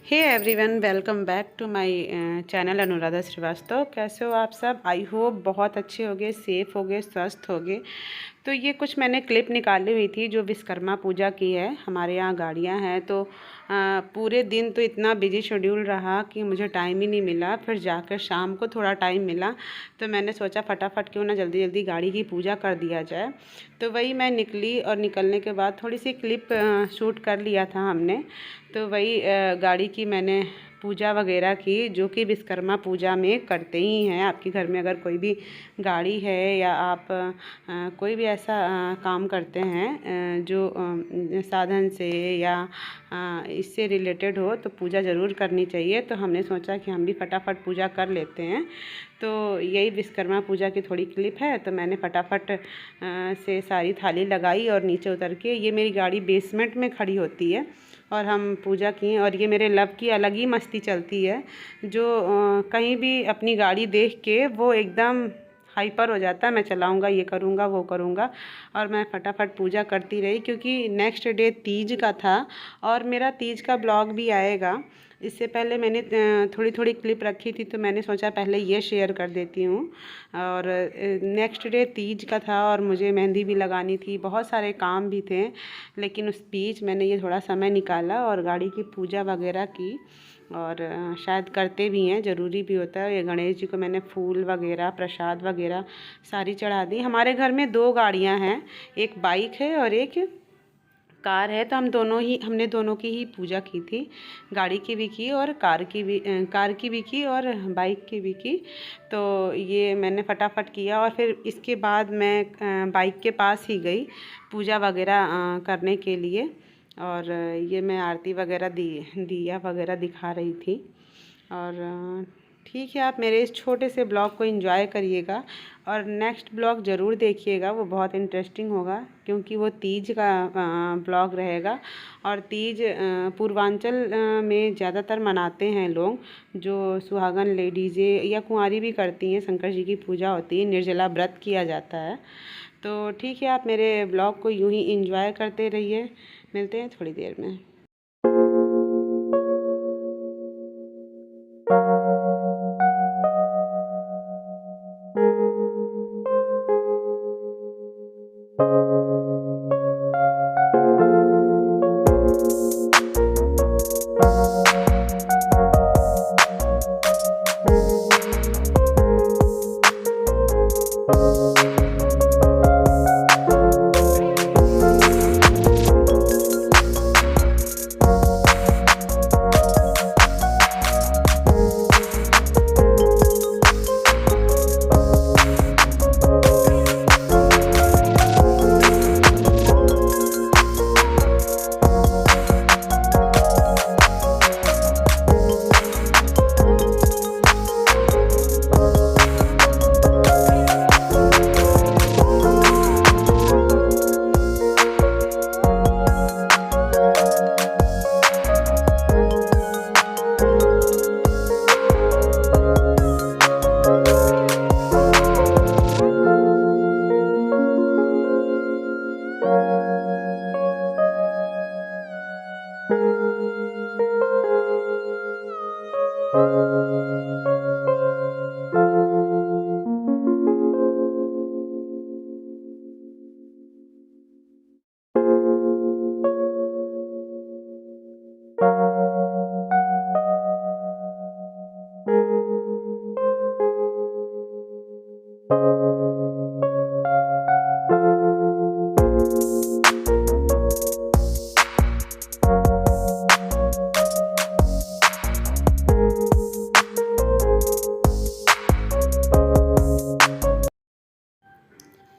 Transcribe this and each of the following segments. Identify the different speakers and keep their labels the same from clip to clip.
Speaker 1: Hey everyone, welcome back to my channel Anuradha Srivastava. कैसे हो आप सब? आई होप बहुत अच्छे होगे, सेफ़ होगे, स्वस्थ होगे। तो ये कुछ मैंने क्लिप निकाली हुई थी जो विश्वकर्मा पूजा की है। हमारे यहाँ गाड़ियाँ हैं तो पूरे दिन तो इतना बिजी शेड्यूल रहा कि मुझे टाइम ही नहीं मिला। फिर जाकर शाम को थोड़ा टाइम मिला तो मैंने सोचा फटाफट क्यों ना जल्दी जल्दी गाड़ी की पूजा कर दिया जाए। तो वही मैं निकली और निकलने के बाद थोड़ी सी क्लिप शूट कर लिया था हमने। तो वही गाड़ी की मैंने पूजा वगैरह की, जो कि विश्वकर्मा पूजा में करते ही हैं। आपके घर में अगर कोई भी गाड़ी है या आप कोई भी ऐसा काम करते हैं जो साधन से या इससे रिलेटेड हो तो पूजा ज़रूर करनी चाहिए। तो हमने सोचा कि हम भी फटाफट पूजा कर लेते हैं। तो यही विश्वकर्मा पूजा की थोड़ी क्लिप है। तो मैंने फटाफट से सारी थाली लगाई और नीचे उतर के, ये मेरी गाड़ी बेसमेंट में खड़ी होती है और हम पूजा किए। और ये मेरे लव की अलग ही मस्ती चलती है, जो कहीं भी अपनी गाड़ी देख के वो एकदम हाइपर हो जाता है। मैं चलाऊंगा, ये करूंगा, वो करूंगा। और मैं फटाफट पूजा करती रही क्योंकि नेक्स्ट डे तीज का था और मेरा तीज का ब्लॉग भी आएगा। इससे पहले मैंने थोड़ी थोड़ी क्लिप रखी थी तो मैंने सोचा पहले ये शेयर कर देती हूँ। और नेक्स्ट डे तीज का था और मुझे मेहंदी भी लगानी थी, बहुत सारे काम भी थे। लेकिन उस बीच मैंने ये थोड़ा समय निकाला और गाड़ी की पूजा वगैरह की। और शायद करते भी हैं, ज़रूरी भी होता है। ये गणेश जी को मैंने फूल वगैरह, प्रसाद वगैरह सारी चढ़ा दी। हमारे घर में 2 गाड़ियां हैं, एक बाइक है और एक कार है। तो हमने दोनों की ही पूजा की थी, गाड़ी की भी की और कार की भी की और बाइक की भी की। तो ये मैंने फटाफट किया और फिर इसके बाद मैं बाइक के पास ही गई पूजा वगैरह करने के लिए। और ये मैं आरती वगैरह दिया वगैरह दिखा रही थी। और ठीक है, आप मेरे इस छोटे से ब्लॉग को एंजॉय करिएगा और नेक्स्ट ब्लॉग ज़रूर देखिएगा, वो बहुत इंटरेस्टिंग होगा क्योंकि वो तीज का ब्लॉग रहेगा। और तीज पूर्वांचल में ज़्यादातर मनाते हैं लोग, जो सुहागन लेडीज़ें या कुंवारी भी करती हैं। शंकर जी की पूजा होती है, निर्जला व्रत किया जाता है। तो ठीक है, आप मेरे ब्लॉग को यूँ ही एंजॉय करते रहिए। मिलते हैं थोड़ी देर में।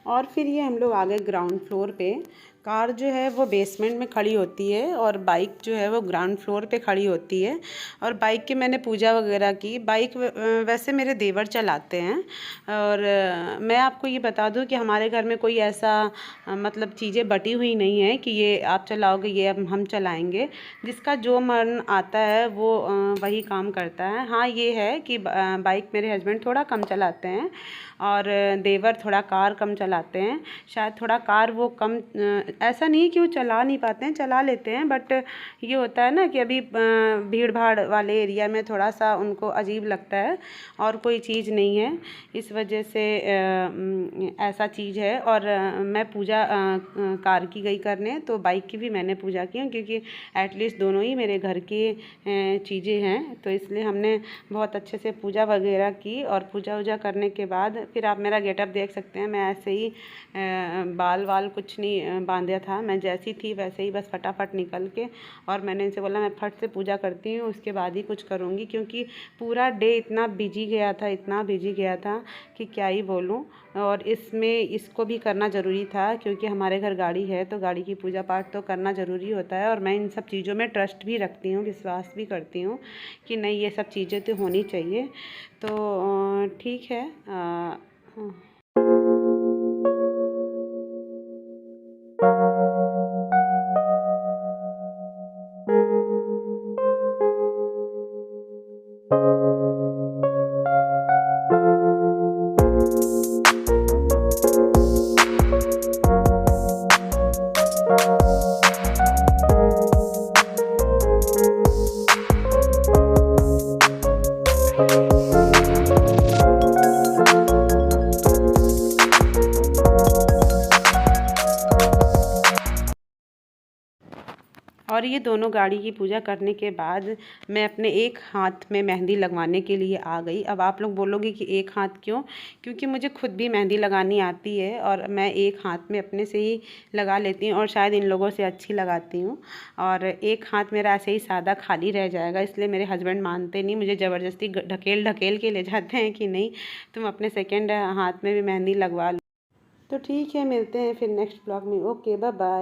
Speaker 1: और फिर ये हम लोग आ गए ग्राउंड फ्लोर पे। कार जो है वो बेसमेंट में खड़ी होती है और बाइक जो है वो ग्राउंड फ्लोर पे खड़ी होती है। और बाइक की मैंने पूजा वगैरह की। बाइक वैसे मेरे देवर चलाते हैं। और मैं आपको ये बता दूं कि हमारे घर में कोई ऐसा मतलब चीज़ें बटी हुई नहीं है कि ये आप चलाओगे, ये हम चलाएंगे। जिसका जो मन आता है वो वही काम करता है। हाँ, ये है कि बाइक मेरे हस्बैंड थोड़ा कम चलाते हैं और देवर थोड़ा कार कम चलाते हैं। शायद थोड़ा कार वो कम ऐसा नहीं कि वो चला नहीं पाते हैं, चला लेते हैं, बट ये होता है ना कि अभी भीड़ भाड़ वाले एरिया में थोड़ा सा उनको अजीब लगता है और कोई चीज़ नहीं है, इस वजह से ऐसा चीज़ है। और मैं पूजा कार की गई करने, तो बाइक की भी मैंने पूजा की, क्योंकि एटलीस्ट दोनों ही मेरे घर की चीज़ें हैं, तो इसलिए हमने बहुत अच्छे से पूजा वगैरह की। और पूजा वूजा करने के बाद फिर आप मेरा गेटअप देख सकते हैं, मैं ऐसे ही बाल वाल कुछ नहीं बांधा था, मैं जैसी थी वैसे ही बस फटाफट निकल के, और मैंने इनसे बोला मैं फट से पूजा करती हूँ, उसके बाद ही कुछ करूँगी, क्योंकि पूरा डे इतना बिजी गया था, इतना बिजी गया था कि क्या ही बोलूँ। और इसमें इसको भी करना ज़रूरी था, क्योंकि हमारे घर गाड़ी है, तो गाड़ी की पूजा पाठ तो करना ज़रूरी होता है। और मैं इन सब चीज़ों में ट्रस्ट भी रखती हूँ, विश्वास भी करती हूँ कि नहीं, ये सब चीज़ें तो होनी चाहिए। तो ठीक है। और ये दोनों गाड़ी की पूजा करने के बाद मैं अपने एक हाथ में मेहंदी लगवाने के लिए आ गई। अब आप लोग बोलोगे कि एक हाथ क्यों? क्योंकि मुझे खुद भी मेहंदी लगानी आती है, और मैं एक हाथ में अपने से ही लगा लेती हूँ, और शायद इन लोगों से अच्छी लगाती हूँ। और एक हाथ मेरा ऐसे ही सादा खाली रह जाएगा, इसलिए मेरे हस्बैंड मानते नहीं, मुझे ज़बरदस्ती ढकेल ढकेल के ले जाते हैं कि नहीं, तुम अपने सेकेंड हाथ में भी मेहंदी लगवा लो। तो ठीक है, मिलते हैं फिर नेक्स्ट ब्लॉग में। Okay, bye bye.